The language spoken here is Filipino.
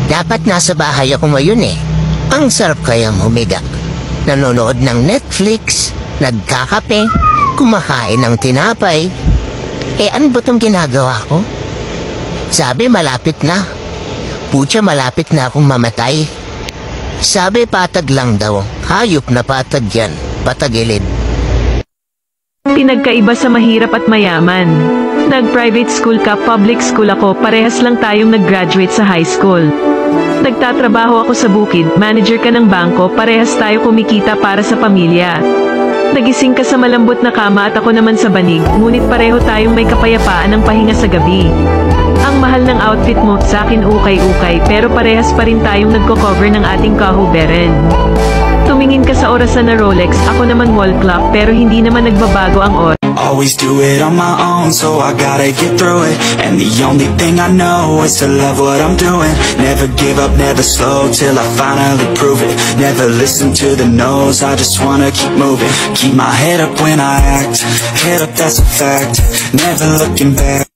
Dapat nasa bahay ako ngayon eh. Ang sarap kayang humiga. Nanonood ng Netflix, nagkakape, kumakain ng tinapay. Ano ba itong ginagawa ko? Sabi malapit na. Putya, malapit na akong mamatay. Sabi patag lang daw. Hayop na patag yan. Patagilid. Pinagkaiba sa mahirap at mayaman. Nag-private school ka, public school ako, parehas lang tayong nag-graduate sa high school. Nagtatrabaho ako sa bukid, manager ka ng bangko, parehas tayo kumikita para sa pamilya. Nagising ka sa malambot na kama at ako naman sa banig, ngunit pareho tayong may kapayapaan ng pahinga sa gabi. Ang mahal ng outfit mo, sa akin ukay-ukay, pero parehas pa rin tayong nagko-cover ng ating kahuberan. Tumingin ka sa orasan na Rolex, ako naman wall clock, pero hindi naman nagbabago ang oras. Always do it on my own, so I gotta get through it. And the only thing I know is to love what I'm doing. Never give up, never slow, till I finally prove it. Never listen to the no's, I just wanna keep moving. Keep my head up when I act, head up, that's a fact. Never looking back.